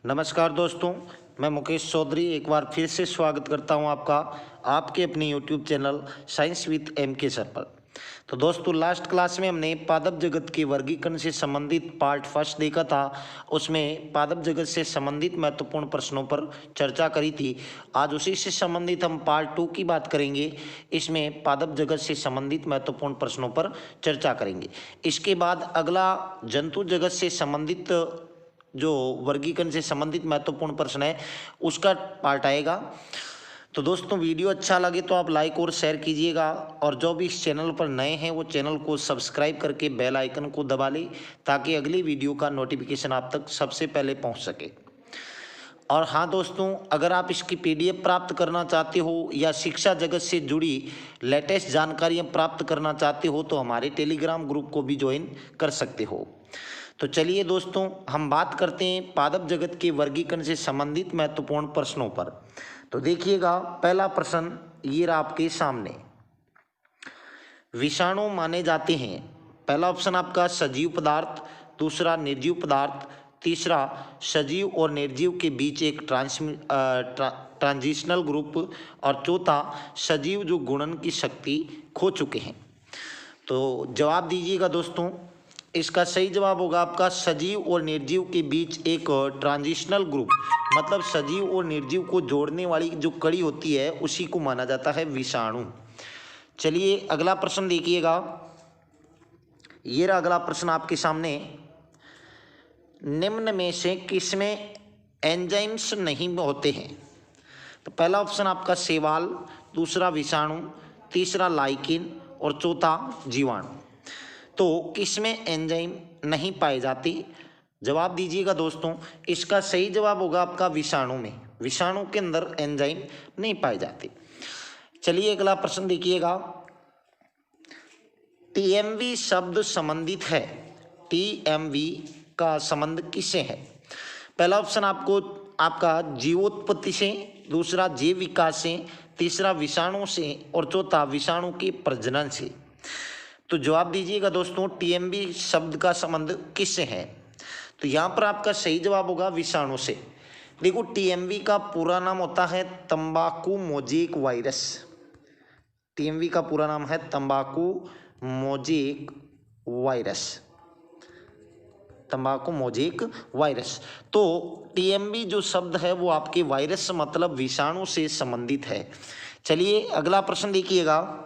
नमस्कार दोस्तों, मैं मुकेश चौधरी एक बार फिर से स्वागत करता हूं आपका आपके अपने YouTube channel science with M K sir पर। तो दोस्तों, लास्ट क्लास में हमने पादप जगत के वर्गीकरण से संबंधित पार्ट फर्स्ट देखा था। उसमें पादप जगत से संबंधित महत्वपूर्ण प्रश्नों पर चर्चा करी थी। आज उसी से संबंधित हम पार्ट 2 की बात करेंगे। इसमें पादप जगत से संबंधित महत्वपूर्ण प्रश्नों पर चर्चा करेंगे। इसके बाद अगला जंतु जगत से संबंधित जो वर्गीकरण से संबंधित महत्वपूर्ण प्रश्न है उसका पार्ट आएगा। तो दोस्तों, वीडियो अच्छा लगे तो आप लाइक और शेयर कीजिएगा, और जो भी इस चैनल पर नए हैं वो चैनल को सब्सक्राइब करके बेल आइकन को दबा लें ताकि अगली वीडियो का नोटिफिकेशन आप तक सबसे पहले पहुंच सके। और हाँ दोस्तों, अगर आप इसकी PDF प्राप्त करना चाहते हो या शिक्षा जगत से जुड़ी लेटेस्ट जानकारियाँ प्राप्त करना चाहते हो तो हमारे टेलीग्राम ग्रुप को भी ज्वाइन कर सकते हो। तो चलिए दोस्तों, हम बात करते हैं पादप जगत के वर्गीकरण से संबंधित महत्वपूर्ण प्रश्नों पर। तो देखिएगा, पहला प्रश्न ये रहा आपके सामने। विषाणु माने जाते हैं, पहला ऑप्शन आपका सजीव पदार्थ, दूसरा निर्जीव पदार्थ, तीसरा सजीव और निर्जीव के बीच एक ट्रांजिशनल ग्रुप, और चौथा सजीव जो गुणन की शक्ति खो चुके हैं। तो जवाब दीजिएगा दोस्तों। इसका सही जवाब होगा आपका सजीव और निर्जीव के बीच एक ट्रांजिशनल ग्रुप, मतलब सजीव और निर्जीव को जोड़ने वाली जो कड़ी होती है उसी को माना जाता है विषाणु। चलिए अगला प्रश्न देखिएगा। ये रहा अगला प्रश्न आपके सामने। निम्न में से किसमें एंजाइम्स नहीं होते हैं? तो पहला ऑप्शन आपका शैवाल, दूसरा विषाणु, तीसरा लाइकेन और चौथा जीवाणु। तो किसमें एंजाइम नहीं पाए जाते? जवाब दीजिएगा दोस्तों। इसका सही जवाब होगा आपका विषाणु में। विषाणु के अंदर एंजाइम नहीं पाए जाते। चलिए अगला प्रश्न देखिएगा। TMV शब्द संबंधित है, TMV का संबंध किससे है? पहला ऑप्शन आपका जीवोत्पत्ति से, दूसरा जैव विकास से, तीसरा विषाणु से और चौथा विषाणु के प्रजनन से। तो जवाब दीजिएगा दोस्तों, TMV शब्द का संबंध किससे है? तो यहाँ पर आपका सही जवाब होगा विषाणु से। देखो, TMV का पूरा नाम होता है तंबाकू मोजेक वायरस। TMV का पूरा नाम है तंबाकू मोजेक वायरस, तंबाकू मोजेक वायरस। तो TMV जो शब्द है वो आपके वायरस मतलब विषाणु से संबंधित है। चलिए अगला प्रश्न देखिएगा।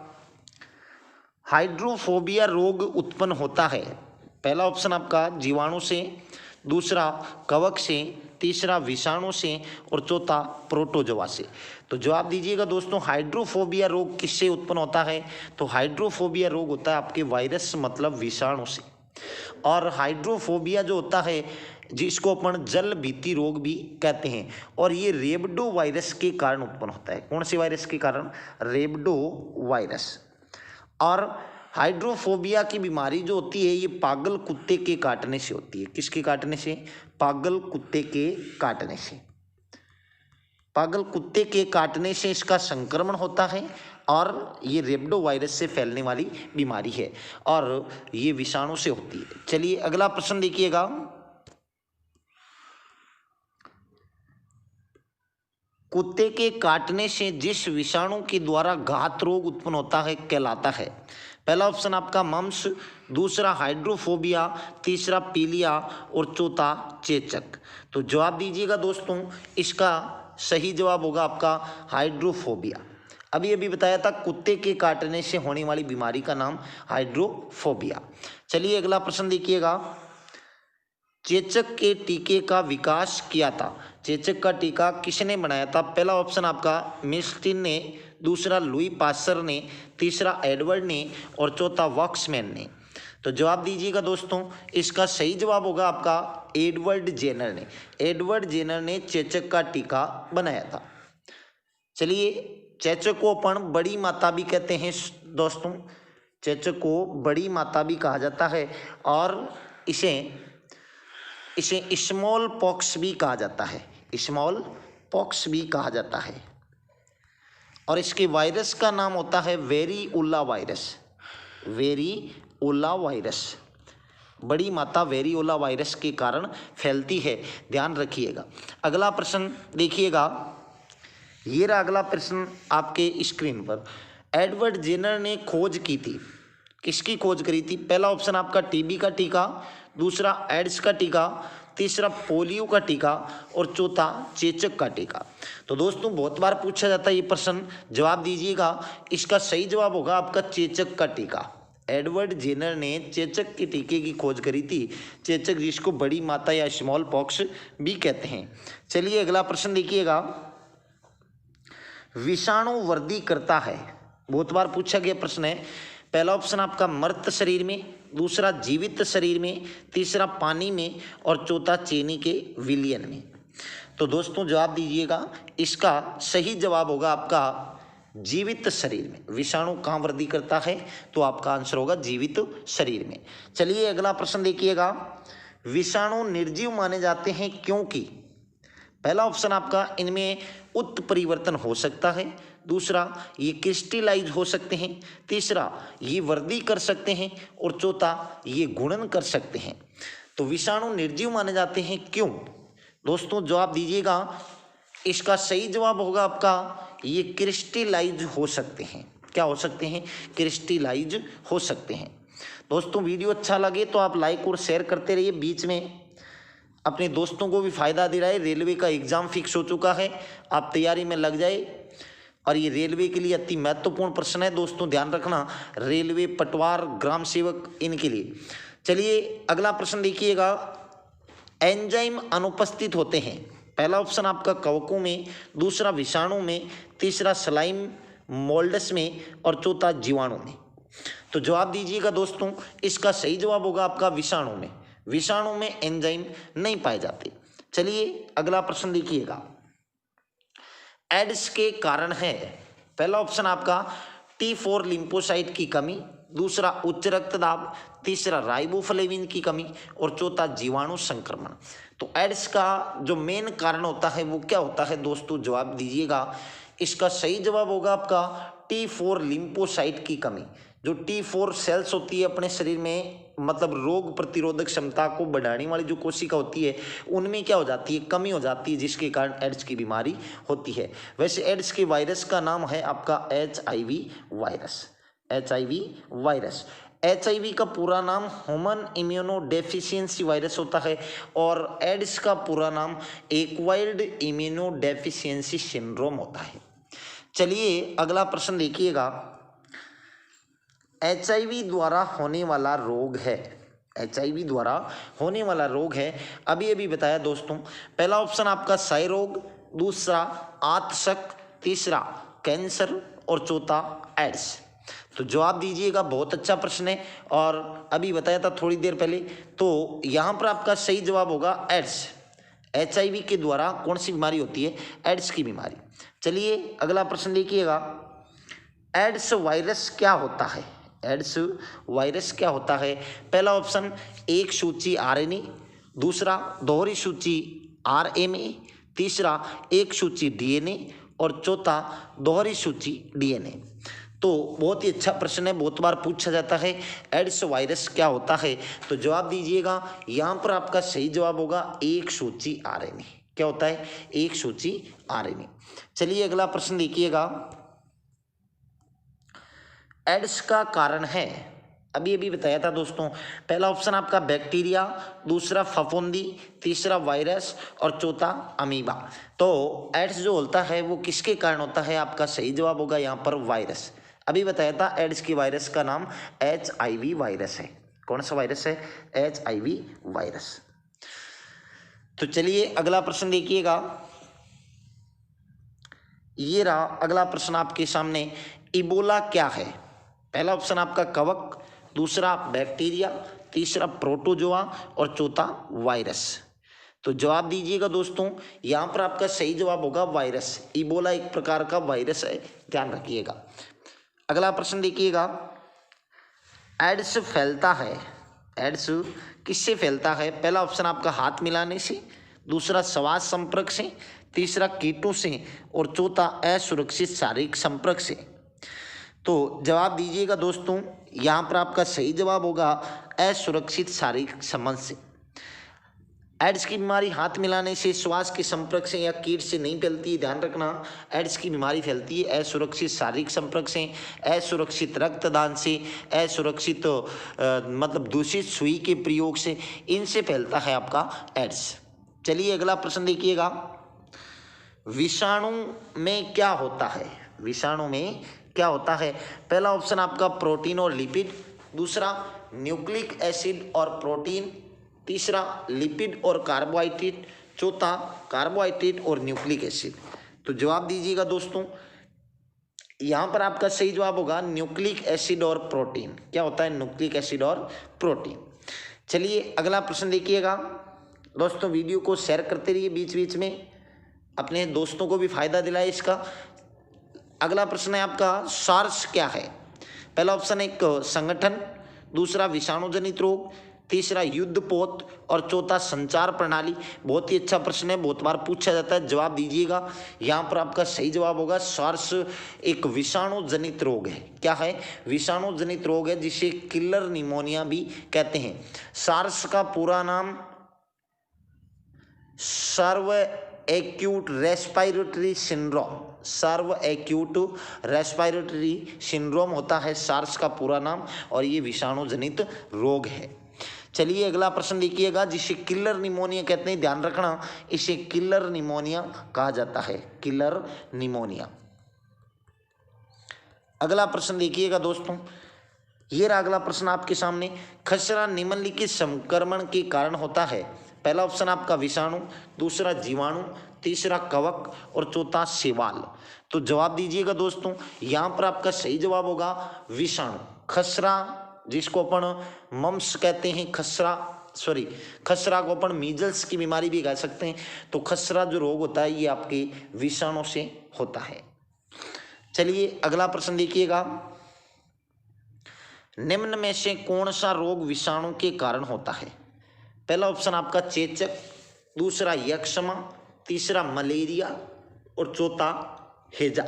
हाइड्रोफोबिया रोग उत्पन्न होता है, पहला ऑप्शन आपका जीवाणु से, दूसरा कवक से, तीसरा विषाणु से और चौथा प्रोटोजोआ से। तो जवाब दीजिएगा दोस्तों, हाइड्रोफोबिया रोग किससे उत्पन्न होता है? तो हाइड्रोफोबिया रोग होता है आपके वायरस मतलब विषाणु से। और हाइड्रोफोबिया जो होता है जिसको अपन जल भीति रोग भी कहते हैं, और ये रेबडो वायरस के कारण उत्पन्न होता है। कौन से वायरस के कारण? Rhabdo virus. और हाइड्रोफोबिया की बीमारी जो होती है ये पागल कुत्ते के काटने से होती है। किसके काटने से? पागल कुत्ते के काटने से। पागल कुत्ते के काटने से इसका संक्रमण होता है, और ये रेबडो वायरस से फैलने वाली बीमारी है, और ये विषाणु से होती है। चलिए अगला प्रश्न देखिएगा। कुत्ते के काटने से जिस विषाणु के द्वारा घात रोग उत्पन्न होता है कहलाता है? पहला ऑप्शन आपका मम्स, दूसरा हाइड्रोफोबिया, तीसरा पीलिया और चौथा चेचक। तो जवाब दीजिएगा दोस्तों, इसका सही जवाब होगा आपका हाइड्रोफोबिया। अभी बताया था कुत्ते के काटने से होने वाली बीमारी का नाम हाइड्रोफोबिया। चलिए अगला प्रश्न देखिएगा। चेचक के टीके का विकास किया था, चेचक का टीका किसने बनाया था? पहला ऑप्शन आपका मिस्टिन ने, दूसरा लुई पास्चर ने, तीसरा एडवर्ड ने और चौथा वॉक्समैन ने। तो जवाब दीजिएगा दोस्तों, इसका सही जवाब होगा आपका एडवर्ड जेनर ने। एडवर्ड जेनर ने चेचक का टीका बनाया था। चलिए, चेचक को अपन बड़ी माता भी कहते हैं दोस्तों। चेचक को बड़ी माता भी कहा जाता है, और इसे स्मॉल पॉक्स भी कहा जाता है। स्मॉल पॉक्स भी कहा जाता है, और इसके वायरस का नाम होता है वेरिओला वायरस। वेरिओला वायरस। बड़ी माता वेरियोला वायरस के कारण फैलती है, ध्यान रखिएगा। अगला प्रश्न देखिएगा, ये रहा अगला प्रश्न आपके स्क्रीन पर। एडवर्ड जेनर ने खोज की थी, किसकी खोज करी थी? पहला ऑप्शन आपका टीबी का टीका, दूसरा एड्स का टीका, तीसरा पोलियो का टीका और चौथा चेचक का टीका। तो दोस्तों बहुत बार पूछा जाता है ये प्रश्न, जवाब दीजिएगा। इसका सही जवाब होगा आपका चेचक का टीका। एडवर्ड जेनर ने चेचक के टीके की खोज करी थी, चेचक जिसको बड़ी माता या स्मॉल पॉक्स भी कहते हैं। चलिए अगला प्रश्न देखिएगा, विषाणु वृद्धि करता है, बहुत बार पूछा गया प्रश्न है। पहला ऑप्शन आपका मृत शरीर में, दूसरा जीवित शरीर में, तीसरा पानी में और चौथा चीनी के विलयन में। तो दोस्तों जवाब दीजिएगा, इसका सही जवाब होगा आपका जीवित शरीर में। विषाणु कहाँ वृद्धि करता है? तो आपका आंसर होगा जीवित शरीर में। चलिए अगला प्रश्न देखिएगा, विषाणु निर्जीव माने जाते हैं क्योंकि? पहला ऑप्शन आपका इनमें उत्परिवर्तन हो सकता है, दूसरा ये क्रिस्टलाइज हो सकते हैं, तीसरा ये वृद्धि कर सकते हैं और चौथा ये गुणन कर सकते हैं। तो विषाणु निर्जीव माने जाते हैं क्यों? दोस्तों जवाब दीजिएगा, इसका सही जवाब होगा आपका ये क्रिस्टलाइज हो सकते हैं। क्या हो सकते हैं? क्रिस्टलाइज हो सकते हैं। दोस्तों वीडियो अच्छा लगे तो आप लाइक और शेयर करते रहिए, बीच में अपने दोस्तों को भी फायदा दे रहा है। रेलवे का एग्जाम फिक्स हो चुका है, आप तैयारी में लग जाए और ये रेलवे के लिए अति महत्वपूर्ण प्रश्न है दोस्तों, ध्यान रखना। रेलवे, पटवार, ग्राम सेवक, इनके लिए। चलिए अगला प्रश्न देखिएगा, एंजाइम अनुपस्थित होते हैं। पहला ऑप्शन आपका कवकों में, दूसरा विषाणु में, तीसरा स्लाइम मोल्ड्स में और चौथा जीवाणु में। तो जवाब दीजिएगा दोस्तों, इसका सही जवाब होगा आपका विषाणु में। विषाणु में एंजाइम नहीं पाए जाते। चलिए अगला प्रश्न देखिएगा, एड्स के कारण है। पहला ऑप्शन आपका T4 लिम्फोसाइट की कमी, दूसरा उच्च रक्तदाब, तीसरा राइबोफ्लेविन की कमी और चौथा जीवाणु संक्रमण। तो एड्स का जो मेन कारण होता है वो क्या होता है दोस्तों? जवाब दीजिएगा, इसका सही जवाब होगा आपका T4 लिम्फोसाइट की कमी। जो T4 सेल्स होती है अपने शरीर में, मतलब रोग प्रतिरोधक क्षमता को बढ़ाने वाली जो कोशिका होती है, उनमें क्या हो जाती है? कमी हो जाती है, जिसके कारण एड्स की बीमारी होती है। वैसे एड्स के वायरस का नाम है आपका HIV virus. HIV virus, HIV का पूरा नाम ह्यूमन इम्यूनो डेफिशिएंसी वायरस होता है और एड्स का पूरा नाम एक्वायर्ड इम्यूनो डेफिशिएंसी सिंड्रोम होता है। चलिए अगला प्रश्न देखिएगा, HIV द्वारा होने वाला रोग है। HIV द्वारा होने वाला रोग है, अभी बताया दोस्तों। पहला ऑप्शन आपका क्षय रोग, दूसरा आतशक, तीसरा कैंसर और चौथा एड्स। तो जवाब दीजिएगा, बहुत अच्छा प्रश्न है और अभी बताया था थोड़ी देर पहले। तो यहाँ पर आपका सही जवाब होगा एड्स। HIV के द्वारा कौन सी बीमारी होती है? एड्स की बीमारी। चलिए अगला प्रश्न देखिएगा, एड्स वायरस क्या होता है? एड्स वायरस क्या होता है? पहला ऑप्शन एक सूची RNA, दूसरा दोहरी सूची RNA, तीसरा एक सूची DNA और चौथा दोहरी सूची DNA। तो बहुत ही अच्छा प्रश्न है, बहुत बार पूछा जाता है एड्स वायरस क्या होता है। तो जवाब दीजिएगा, यहाँ पर आपका सही जवाब होगा एक सूची RNA। क्या होता है? एक सूची RNA। चलिए अगला प्रश्न देखिएगा, एड्स का कारण है। अभी बताया था दोस्तों। पहला ऑप्शन आपका बैक्टीरिया, दूसरा फफूंदी, तीसरा वायरस और चौथा अमीबा। तो एड्स जो होता है वो किसके कारण होता है? आपका सही जवाब होगा यहाँ पर वायरस। अभी बताया था एड्स की वायरस का नाम HIV वायरस है। कौन सा वायरस है? HIV virus. तो चलिए अगला प्रश्न देखिएगा, ये रहा अगला प्रश्न आपके सामने, इबोला क्या है? पहला ऑप्शन आपका कवक, दूसरा बैक्टीरिया, तीसरा प्रोटोजोआ और चौथा वायरस। तो जवाब दीजिएगा दोस्तों, यहाँ पर आपका सही जवाब होगा वायरस। इबोला एक प्रकार का वायरस है, ध्यान रखिएगा। अगला प्रश्न देखिएगा, एड्स फैलता है। एड्स किससे फैलता है? पहला ऑप्शन आपका हाथ मिलाने से, दूसरा श्वास संपर्क से, तीसरा कीटों से और चौथा असुरक्षित शारीरिक संपर्क से। तो जवाब दीजिएगा दोस्तों, यहाँ पर आपका सही जवाब होगा असुरक्षित शारीरिक संबंध से। एड्स की बीमारी हाथ मिलाने से, श्वास के संपर्क से या कीट से नहीं फैलती है, ध्यान रखना। एड्स की बीमारी फैलती है असुरक्षित शारीरिक संपर्क से, असुरक्षित रक्तदान से, असुरक्षित मतलब दूषित सुई के प्रयोग से, इनसे फैलता है आपका एड्स। चलिए अगला प्रश्न देखिएगा, विषाणु में क्या होता है? विषाणु में क्या होता है? पहला ऑप्शन आपका प्रोटीन और लिपिड, दूसरा न्यूक्लिक एसिड और प्रोटीन, तीसरा लिपिड और कार्बोहाइड्रेट, चौथा कार्बोहाइड्रेट और न्यूक्लिक एसिड। तो जवाब दीजिएगा दोस्तों, यहाँ पर आपका सही जवाब होगा न्यूक्लिक एसिड और प्रोटीन। क्या होता है? न्यूक्लिक एसिड और प्रोटीन। चलिए अगला प्रश्न देखिएगा दोस्तों, वीडियो को शेयर करते रहिए, बीच बीच में अपने दोस्तों को भी फायदा दिलाए इसका। अगला प्रश्न है आपका, सार्स क्या है? पहला ऑप्शन एक संगठन, दूसरा विषाणु जनित रोग, तीसरा युद्धपोत और चौथा संचार प्रणाली। बहुत ही अच्छा प्रश्न है, बहुत बार पूछा जाता है, जवाब दीजिएगा। यहाँ पर आपका सही जवाब होगा सार्स एक विषाणु जनित रोग है। क्या है? विषाणु जनित रोग है, जिसे किलर निमोनिया भी कहते हैं। सार्स का पूरा नाम सर्व एक्यूट रेस्पिरेटरी सिंड्रोम, सर्व एक्यूट रेस्पिरेटरी सिंड्रोम होता है सार्स का पूरा नाम, और ये विषाणु जनित रोग है। चलिए अगला प्रश्न देखिएगा, जिसे किलर निमोनिया कहते हैं, ध्यान रखना, इसे किलर निमोनिया कहा जाता है, किलर निमोनिया। अगला प्रश्न देखिएगा दोस्तों, ये रहा अगला प्रश्न आपके सामने, खसरा निम्नलिखित संक्रमण के कारण होता है। पहला ऑप्शन आपका विषाणु, दूसरा जीवाणु, तीसरा कवक और चौथा शैवाल। तो जवाब दीजिएगा दोस्तों, यहाँ पर आपका सही जवाब होगा विषाणु। खसरा जिसको अपन मम्स कहते हैं, खसरा को अपन मीजल्स की बीमारी भी कह सकते हैं। तो खसरा जो रोग होता है ये आपके विषाणु से होता है। चलिए अगला प्रश्न देखिएगा, निम्न में से कौन सा रोग विषाणु के कारण होता है? पहला ऑप्शन आपका चेचक, दूसरा यक्ष्मा, तीसरा मलेरिया और चौथा हैजा।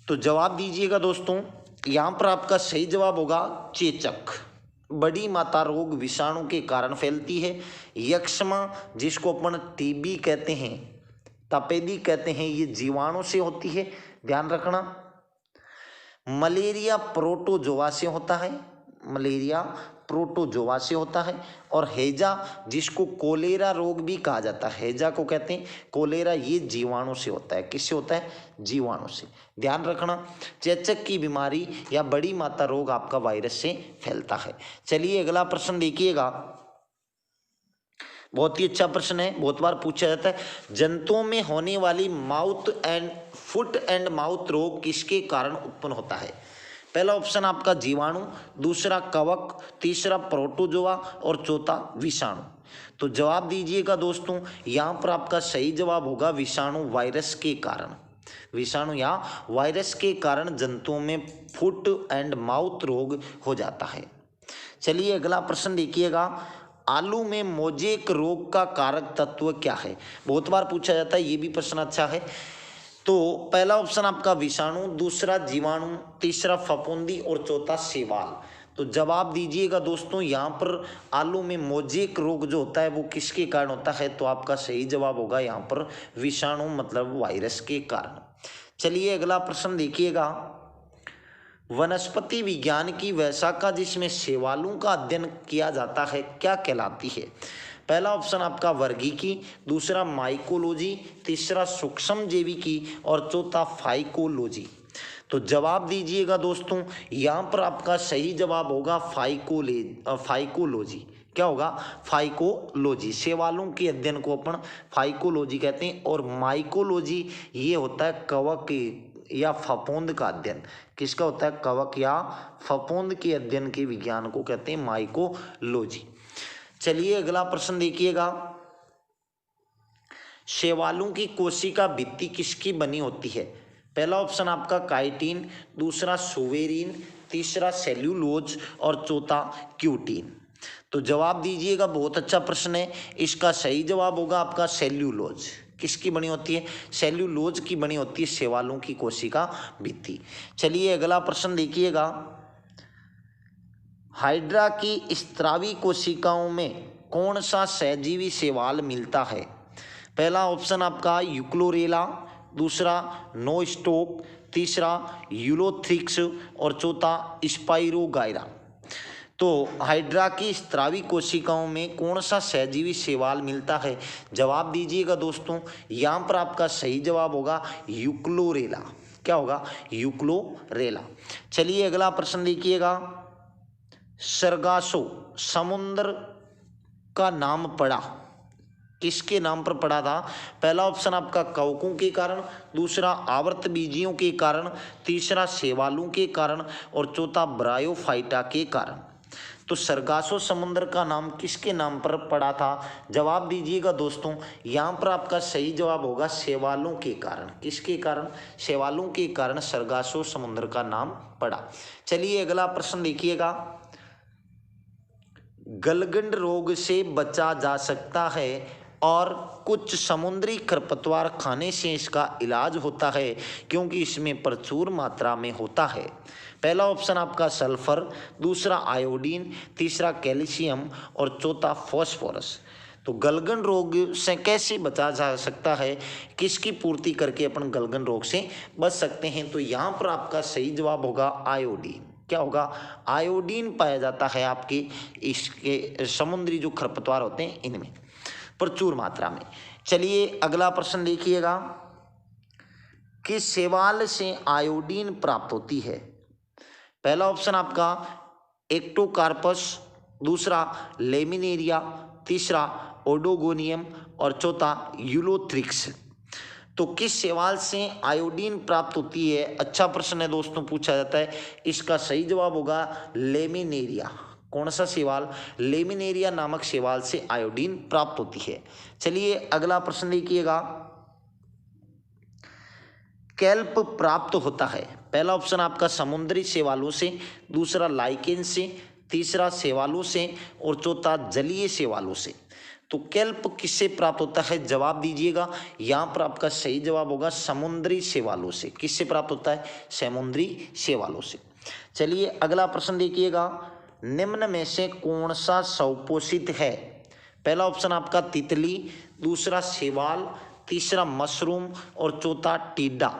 तो जवाब दीजिएगा दोस्तों, यहाँ पर आपका सही जवाब होगा चेचक। बड़ी माता रोग विषाणु के कारण फैलती है। यक्ष्मा जिसको अपन टीबी कहते हैं, तपेदी कहते हैं, ये जीवाणु से होती है, ध्यान रखना। मलेरिया प्रोटोजोआ से होता है, मलेरिया प्रोटोजोआ से होता है। और हैजा जिसको कोलेरा रोग भी कहा जाता है, हैजा को कहते हैं कोलेरा, ये जीवाणु से होता है। किससे होता है? जीवाणु से। ध्यान रखना, चेचक की बीमारी या बड़ी माता रोग आपका वायरस से फैलता है। चलिए अगला प्रश्न देखिएगा, बहुत ही अच्छा प्रश्न है, बहुत बार पूछा जाता है, जंतुओं में होने वाली फुट एंड माउथ रोग किसके कारण उत्पन्न होता है? पहला ऑप्शन आपका जीवाणु, दूसरा कवक, तीसरा प्रोटोजोआ और चौथा विषाणु। तो जवाब दीजिएगा दोस्तों, यहाँ पर आपका सही जवाब होगा विषाणु वायरस के कारण। विषाणु या वायरस के कारण जंतुओं में फुट एंड माउथ रोग हो जाता है। चलिए अगला प्रश्न देखिएगा, आलू में मोजेक रोग का कारक तत्व क्या है? बहुत बार पूछा जाता है, ये भी प्रश्न अच्छा है। तो पहला ऑप्शन आपका विषाणु, दूसरा जीवाणु, तीसरा फफूंदी और चौथा शैवाल। तो जवाब दीजिएगा दोस्तों, यहाँ पर आलू में मोजेक रोग जो होता है वो किसके कारण होता है? तो आपका सही जवाब होगा यहाँ पर विषाणु मतलब वायरस के कारण। चलिए अगला प्रश्न देखिएगा, वनस्पति विज्ञान की वह शाखा जिसमें शैवालों का अध्ययन किया जाता है क्या कहलाती है? पहला ऑप्शन आपका वर्गीकी, दूसरा माइकोलॉजी, तीसरा सूक्ष्म जैविकी और चौथा फाइकोलॉजी। तो जवाब दीजिएगा दोस्तों, यहाँ पर आपका सही जवाब होगा फाइकोलॉजी। क्या होगा? फाइकोलॉजी। शैवालों के अध्ययन को अपन फाइकोलॉजी कहते हैं। और माइकोलॉजी ये होता है कवक या फफूंद का अध्ययन। किसका होता है? कवक या फफूंद के अध्ययन के विज्ञान को कहते हैं माइकोलॉजी। चलिए अगला प्रश्न देखिएगा, शैवालों की कोशिका भित्ति किसकी बनी होती है? पहला ऑप्शन आपका काइटिन, दूसरा सुवेरिन, तीसरा सेल्यूलोज और चौथा क्यूटीन। तो जवाब दीजिएगा, बहुत अच्छा प्रश्न है, इसका सही जवाब होगा आपका सेल्यूलोज। किसकी बनी होती है? सेल्यूलोज की बनी होती है शैवालों की कोशिका भित्ति। चलिए अगला प्रश्न देखिएगा, हाइड्रा की स्त्रावी कोशिकाओं में कौन सा सहजीवी शैवाल मिलता है? पहला ऑप्शन आपका यूक्लोरेला, दूसरा नोस्टोक, तीसरा यूलोथ्रिक्स और चौथा स्पाइरोगाइरा। तो हाइड्रा की स्त्रावी कोशिकाओं में कौन सा सहजीवी शैवाल मिलता है? जवाब दीजिएगा दोस्तों। यहाँ पर आपका सही जवाब होगा यूक्लोरेला। क्या होगा? यूक्लोरेला। चलिए अगला प्रश्न देखिएगा। सरगासो समुद्र का नाम पड़ा, किसके नाम पर पड़ा था? पहला ऑप्शन आपका कवकों के कारण, दूसरा आवर्तबीजियों के कारण, तीसरा शैवालों के कारण और चौथा ब्रायोफाइटा के कारण। तो सरगासो समुद्र का नाम किसके नाम पर पड़ा था? जवाब दीजिएगा दोस्तों। यहाँ पर आपका सही जवाब होगा शैवालों के कारण। किसके कारण? शैवालों के कारण सरगासो समुद्र का नाम पड़ा। चलिए अगला प्रश्न देखिएगा। गलगंड रोग से बचा जा सकता है और कुछ समुद्री खरपतवार खाने से इसका इलाज होता है क्योंकि इसमें प्रचुर मात्रा में होता है। पहला ऑप्शन आपका सल्फर, दूसरा आयोडीन, तीसरा कैल्शियम और चौथा फॉस्फोरस। तो गलगंड रोग से कैसे बचा जा सकता है? किसकी पूर्ति करके अपन गलगंड रोग से बच सकते हैं? तो यहाँ पर आपका सही जवाब होगा आयोडीन। क्या होगा? आयोडीन पाया जाता है आपके इसके समुद्री जो खरपतवार होते हैं इनमें प्रचुर मात्रा में। चलिए अगला प्रश्न देखिएगा। किस शैवाल से आयोडीन प्राप्त होती है? पहला ऑप्शन आपका एक्टोकार्पस, दूसरा लेमिनेरिया, तीसरा ओडोगोनियम और चौथा यूलोथ्रिक्स। तो किस शैवाल से आयोडीन प्राप्त होती है? अच्छा प्रश्न है दोस्तों, पूछा जाता है। इसका सही जवाब होगा लेमिनेरिया। कौन सा शैवाल? लेमिनेरिया नामक शैवाल से आयोडीन प्राप्त होती है। चलिए अगला प्रश्न देखिएगा। कैल्प प्राप्त होता है? पहला ऑप्शन आपका समुद्री शैवालों से, दूसरा लाइकेन से, तीसरा शैवालों से और चौथा जलीय शैवालों से। तो कैल्प किससे प्राप्त होता है? जवाब दीजिएगा। यहाँ पर आपका सही जवाब होगा समुद्री शैवालों से। किससे प्राप्त होता है? समुद्री शैवालों से। चलिए अगला प्रश्न देखिएगा। निम्न में से कौन सा स्वपोषित है? पहला ऑप्शन आपका तितली, दूसरा शैवाल, तीसरा मशरूम और चौथा टिड्डा।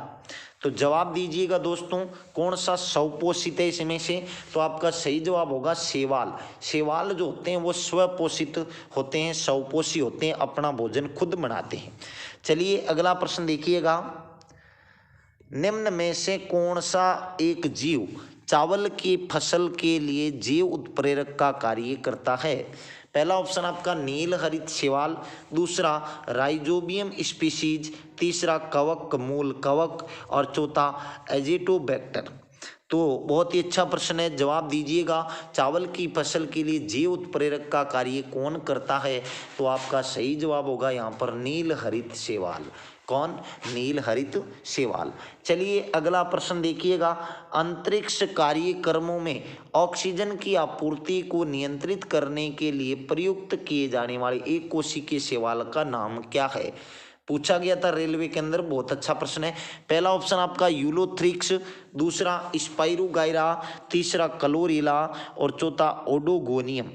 तो जवाब दीजिएगा दोस्तों, कौन सा स्वपोषित है इसमें से? तो आपका सही जवाब होगा शैवाल। शैवाल जो होते हैं वो स्वपोषित होते हैं, स्वपोषी होते हैं, अपना भोजन खुद बनाते हैं। चलिए अगला प्रश्न देखिएगा। निम्न में से कौन सा एक जीव चावल की फसल के लिए जैव उत्प्रेरक का कार्य करता है? पहला ऑप्शन आपका नील हरित शैवाल, दूसरा राइजोबियम स्पीशीज, तीसरा कवक मूल कवक और चौथा एजेटोबैक्टर। तो बहुत ही अच्छा प्रश्न है, जवाब दीजिएगा। चावल की फसल के लिए जैव उत्प्रेरक का कार्य कौन करता है? तो आपका सही जवाब होगा यहाँ पर नील हरित शैवाल। कौन? नील हरित शैवाल। चलिए अगला प्रश्न देखिएगा। अंतरिक्ष कार्यक्रमों में ऑक्सीजन की आपूर्ति को नियंत्रित करने के लिए प्रयुक्त किए जाने वाले एक कोशिकीय शैवाल का नाम क्या है? पूछा गया था रेलवे के अंदर, बहुत अच्छा प्रश्न है। पहला ऑप्शन आपका यूलोथ्रिक्स, दूसरा स्पाइरोगाइरा, तीसरा क्लोरेला और चौथा ओडोगोनियम।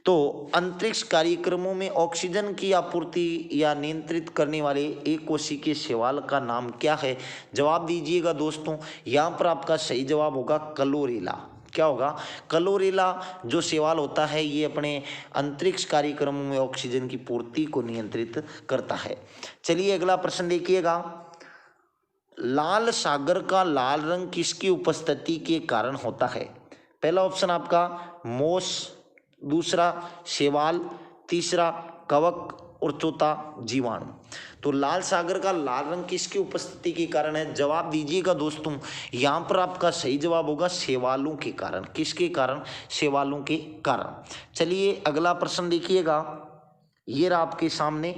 तो अंतरिक्ष कार्यक्रमों में ऑक्सीजन की आपूर्ति या नियंत्रित करने वाले एक कोशिकीय शैवाल का नाम क्या है? जवाब दीजिएगा दोस्तों। यहाँ पर आपका सही जवाब होगा क्लोरेला। क्या होगा? क्लोरेला जो शैवाल होता है ये अपने अंतरिक्ष कार्यक्रमों में ऑक्सीजन की पूर्ति को नियंत्रित करता है। चलिए अगला प्रश्न देखिएगा। लाल सागर का लाल रंग किसकी उपस्थिति के कारण होता है? पहला ऑप्शन आपका मोस, दूसरा शैवाल, तीसरा कवक और चौथा जीवाणु। तो लाल सागर का लाल रंग किसकी उपस्थिति के कारण है? जवाब दीजिएगा दोस्तों। यहाँ पर आपका सही जवाब होगा शैवालों के कारण। किसके कारण? शैवालों के कारण। चलिए अगला प्रश्न देखिएगा। ये रहा आपके सामने।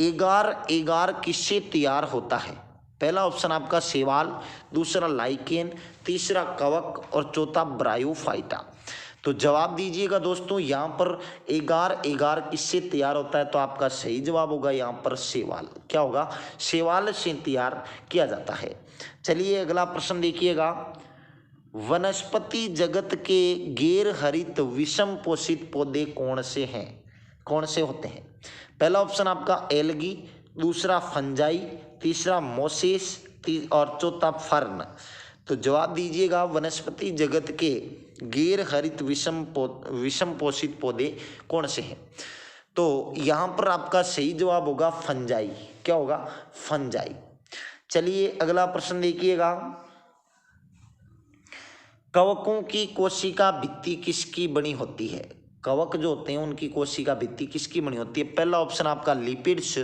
एगार एगार किससे तैयार होता है? पहला ऑप्शन आपका शैवाल, दूसरा लाइकेन, तीसरा कवक और चौथा ब्रायोफाइटा। तो जवाब दीजिएगा दोस्तों। यहाँ पर एगार एगार किससे तैयार होता है? तो आपका सही जवाब होगा यहाँ पर शैवाल। क्या होगा? शैवाल से तैयार किया जाता है। चलिए अगला प्रश्न देखिएगा। वनस्पति जगत के गैर हरित विषम पोषित पौधे कौन से हैं, कौन से होते हैं? पहला ऑप्शन आपका एल्गी, दूसरा फंजाई, तीसरा मोसेस और चौथा फर्न। तो जवाब दीजिएगा वनस्पति जगत के गैर हरित विषम पोषित पौधे कौन से हैं? तो यहाँ पर आपका सही जवाब होगा फंजाई। क्या होगा? फंजाई। चलिए अगला प्रश्न देखिएगा, कवकों की कोशिका भित्ति किसकी बनी होती है? कवक जो होते हैं उनकी कोशिका भित्ति किसकी बनी होती है? पहला ऑप्शन आपका लिपिड्स,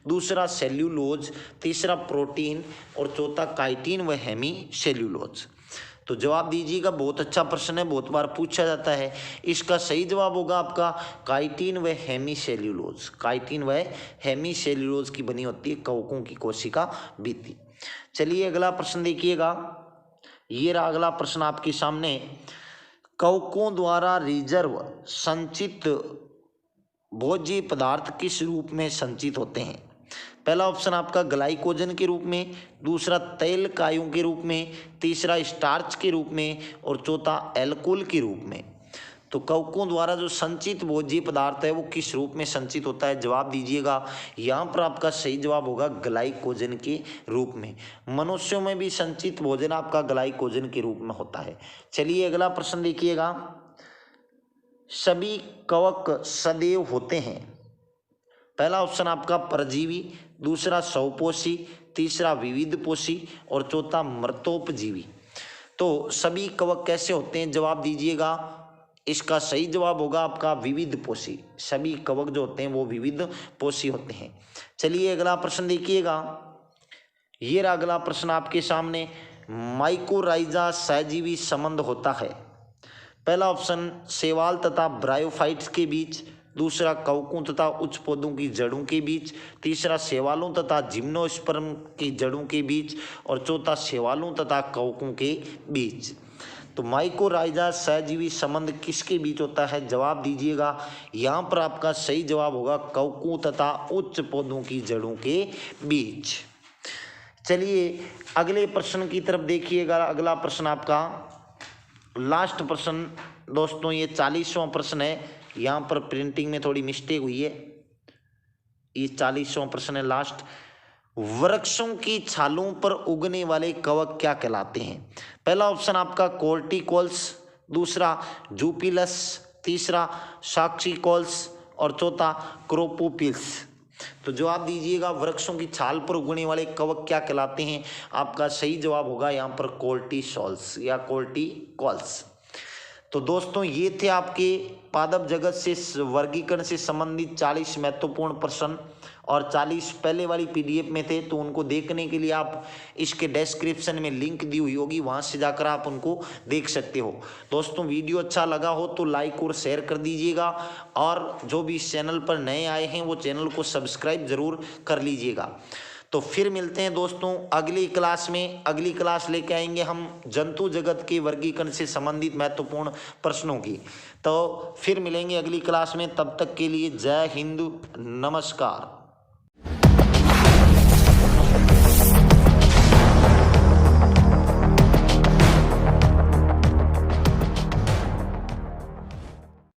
दूसरा सेल्यूलोज, तीसरा प्रोटीन और चौथा काइटिन व हेमी सेल्यूलोज। तो जवाब दीजिएगा, बहुत अच्छा प्रश्न है, बहुत बार पूछा जाता है। इसका सही जवाब होगा आपका काइटिन व हेमी सेल्यूलोज। काइटिन व हेमी सेल्यूलोज की बनी होती है कवकों की कोशिका भित्ति। चलिए अगला प्रश्न देखिएगा, ये रहा अगला प्रश्न आपके सामने, कवकों द्वारा रिजर्व संचित भोज्य पदार्थ किस रूप में संचित होते हैं? पहला ऑप्शन आपका ग्लाइकोजन के रूप में, दूसरा तेल कायों के रूप में, तीसरा स्टार्च के रूप में और चौथा एल्कोहल के रूप में। तो कवकों द्वारा जो संचित भोज्य पदार्थ है वो किस रूप में संचित होता है? जवाब दीजिएगा, यहाँ पर आपका सही जवाब होगा ग्लाइकोजन के रूप में। मनुष्यों में भी संचित भोजन आपका ग्लाइकोजन के रूप में होता है। चलिए अगला प्रश्न देखिएगा, सभी कवक सदैव होते हैं? पहला ऑप्शन आपका परजीवी, दूसरा स्वपोषी, तीसरा विविधपोषी और चौथा मृतोपजीवी। तो सभी कवक कैसे होते हैं? जवाब दीजिएगा, इसका सही जवाब होगा आपका विविधपोषी। सभी कवक जो होते हैं वो विविधपोषी होते हैं। चलिए अगला प्रश्न देखिएगा, ये रहा अगला प्रश्न आपके सामने, माइकोराइजा सहजीवी संबंध होता है? पहला ऑप्शन शैवाल तथा ब्रायोफाइट्स के बीच, दूसरा कवकों तथा उच्च पौधों की जड़ों के बीच, तीसरा शैवालों तथा जिम्नोस्पर्म की जड़ों के बीच और चौथा शैवालों तथा कवकों के बीच। तो माइकोराइजा सहजीवी संबंध किसके बीच होता है? जवाब दीजिएगा, यहाँ पर आपका सही जवाब होगा कवकों तथा उच्च पौधों की जड़ों के बीच। चलिए अगले प्रश्न की तरफ देखिएगा, अगला प्रश्न आपका लास्ट प्रश्न दोस्तों, ये 40वां प्रश्न है। यहाँ पर प्रिंटिंग में थोड़ी मिस्टेक हुई है, ये 40वां प्रश्न है लास्ट। वृक्षों की छालों पर उगने वाले कवक क्या कहलाते हैं? पहला ऑप्शन आपका कोर्टिकोल्स, दूसरा जूपिलस, तीसरा साक्सिकोल्स और चौथा क्रोपोपिल्स। तो जवाब दीजिएगा, वृक्षों की छाल पर उगने वाले कवक क्या कहलाते हैं? आपका सही जवाब होगा यहाँ पर कोर्टिसोल्स या कोर्टिकोल्स। तो दोस्तों ये थे आपके पादप जगत से वर्गीकरण से संबंधित 40 महत्वपूर्ण प्रश्न और 40 पहले वाली पीडीएफ में थे। तो उनको देखने के लिए आप इसके डिस्क्रिप्शन में लिंक दी हुई होगी, वहां से जाकर आप उनको देख सकते हो। दोस्तों वीडियो अच्छा लगा हो तो लाइक और शेयर कर दीजिएगा, और जो भी इस चैनल पर नए आए हैं वो चैनल को सब्सक्राइब जरूर कर लीजिएगा। तो फिर मिलते हैं दोस्तों अगली क्लास में। अगली क्लास लेके आएंगे हम जंतु जगत के वर्गीकरण से संबंधित महत्वपूर्ण प्रश्नों की। तो फिर मिलेंगे अगली क्लास में, तब तक के लिए जय हिंद, नमस्कार।